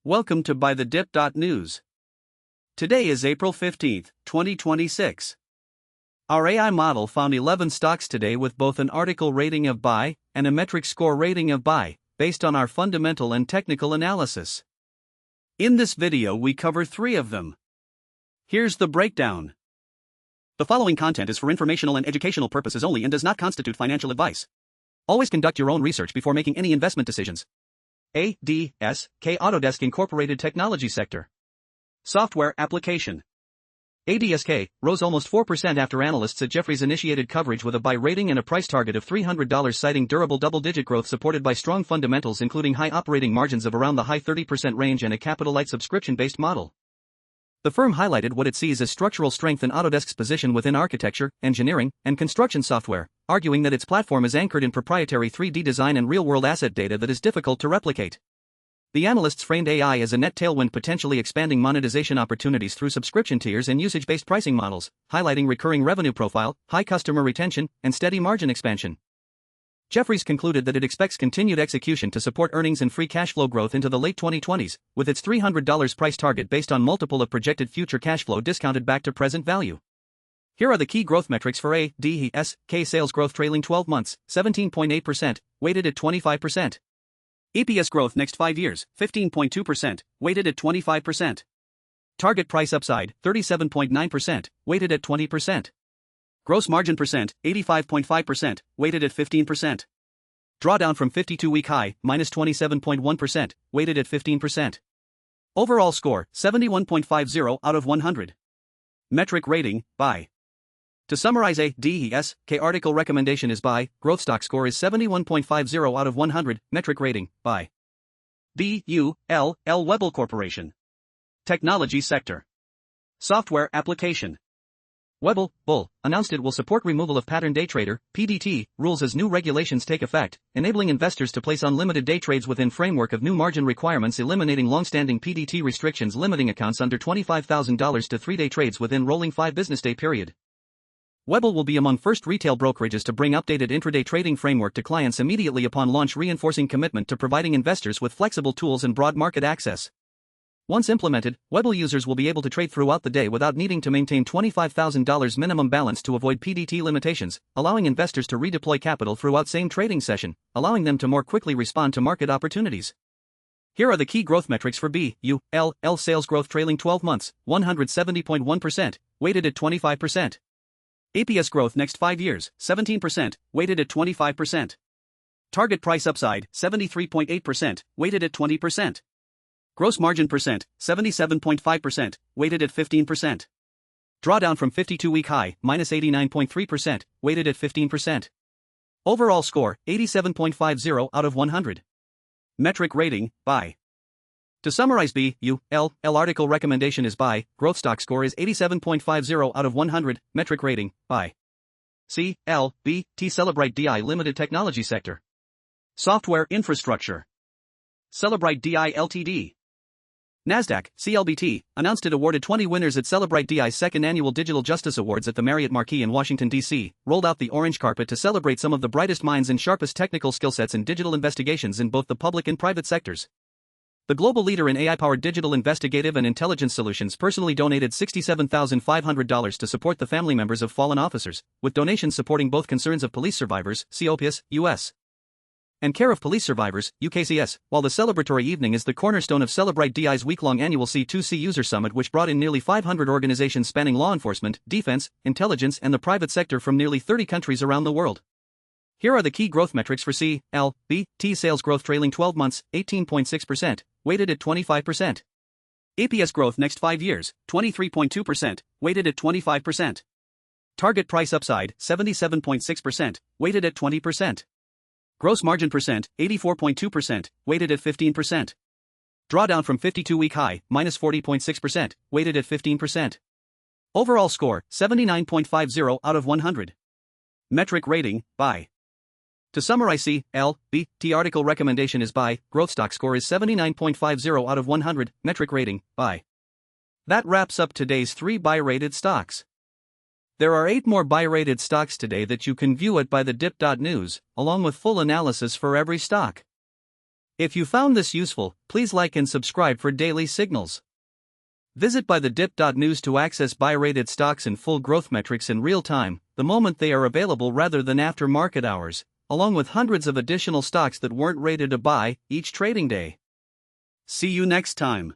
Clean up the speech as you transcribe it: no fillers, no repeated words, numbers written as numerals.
Welcome to BuyTheDip.news. Today is April 15, 2026. Our AI model found 11 stocks today with both an article rating of buy and a metric score rating of buy, based on our fundamental and technical analysis. In this video, we cover 3 of them. Here's the breakdown. The following content is for informational and educational purposes only and does not constitute financial advice. Always conduct your own research before making any investment decisions. ADSK Autodesk Incorporated Technology Sector. Software Application. ADSK rose almost 4% after analysts at Jefferies initiated coverage with a buy rating and a price target of $300, citing durable double-digit growth supported by strong fundamentals including high operating margins of around the high 30% range and a capital-light subscription-based model. The firm highlighted what it sees as structural strength in Autodesk's position within architecture, engineering, and construction software, arguing that its platform is anchored in proprietary 3D design and real-world asset data that is difficult to replicate. The analysts framed AI as a net tailwind, potentially expanding monetization opportunities through subscription tiers and usage-based pricing models, highlighting recurring revenue profile, high customer retention, and steady margin expansion. Jefferies concluded that it expects continued execution to support earnings and free cash flow growth into the late 2020s, with its $300 price target based on multiple of projected future cash flow discounted back to present value. Here are the key growth metrics for ADSK: sales growth trailing 12 months, 17.8%, weighted at 25%. EPS growth next 5 years, 15.2%, weighted at 25%. Target price upside, 37.9%, weighted at 20%. Gross margin percent, 85.5%, weighted at 15%. Drawdown from 52-week high, minus 27.1%, weighted at 15%. Overall score, 71.50 out of 100. Metric rating, buy. To summarize, ADSK article recommendation is buy, growth stock score is 71.50 out of 100, metric rating, buy. BULL Webull Corporation. Technology Sector. Software Application. Webull announced it will support removal of pattern day trader (PDT) rules as new regulations take effect, enabling investors to place unlimited day trades within framework of new margin requirements, eliminating long-standing PDT restrictions limiting accounts under $25,000 to 3-day trades within rolling 5 business day period. Webull will be among first retail brokerages to bring updated intraday trading framework to clients immediately upon launch, reinforcing commitment to providing investors with flexible tools and broad market access. Once implemented, Webull users will be able to trade throughout the day without needing to maintain $25,000 minimum balance to avoid PDT limitations, allowing investors to redeploy capital throughout same trading session, allowing them to more quickly respond to market opportunities. Here are the key growth metrics for BULL: sales growth trailing 12 months, 170.1%, weighted at 25%. EPS growth next 5 years, 17%, weighted at 25%. Target price upside, 73.8%, weighted at 20%. Gross margin percent, 77.5%, weighted at 15%. Drawdown from 52-week high, minus 89.3%, weighted at 15%. Overall score, 87.50 out of 100. Metric rating, buy. To summarize, BULL article recommendation is buy, growth stock score is 87.50 out of 100, metric rating, buy. CLBT Cellebrite DI Limited Technology Sector. Software Infrastructure. Cellebrite DI Ltd. Nasdaq, CLBT, announced it awarded 20 winners at Cellebrite DI's second annual Digital Justice Awards at the Marriott Marquis in Washington, D.C., rolled out the orange carpet to celebrate some of the brightest minds and sharpest technical skill sets in digital investigations in both the public and private sectors. The global leader in AI-powered digital investigative and intelligence solutions personally donated $67,500 to support the family members of fallen officers, with donations supporting both concerns of police survivors, COPS, U.S., and care of police survivors, UKCS, while the celebratory evening is the cornerstone of Cellebrite DI's week-long annual C2C User Summit, which brought in nearly 500 organizations spanning law enforcement, defense, intelligence, and the private sector from nearly 30 countries around the world. Here are the key growth metrics for CLBT: sales growth trailing 12 months, 18.6%, weighted at 25%. EPS growth next 5 years, 23.2%, weighted at 25%. Target price upside, 77.6%, weighted at 20%. Gross margin percent, 84.2%, weighted at 15%. Drawdown from 52-week high, minus 40.6%, weighted at 15%. Overall score, 79.50 out of 100. Metric rating, buy. To summarize, CLBT article recommendation is buy, growth stock score is 79.50 out of 100, metric rating, buy. That wraps up today's 3 buy-rated stocks. There are 8 more buy-rated stocks today that you can view at BuyTheDip.news, along with full analysis for every stock. If you found this useful, please like and subscribe for daily signals. Visit BuyTheDip.news to access buy-rated stocks and full growth metrics in real time, the moment they are available rather than after market hours, along with hundreds of additional stocks that weren't rated a buy each trading day. See you next time.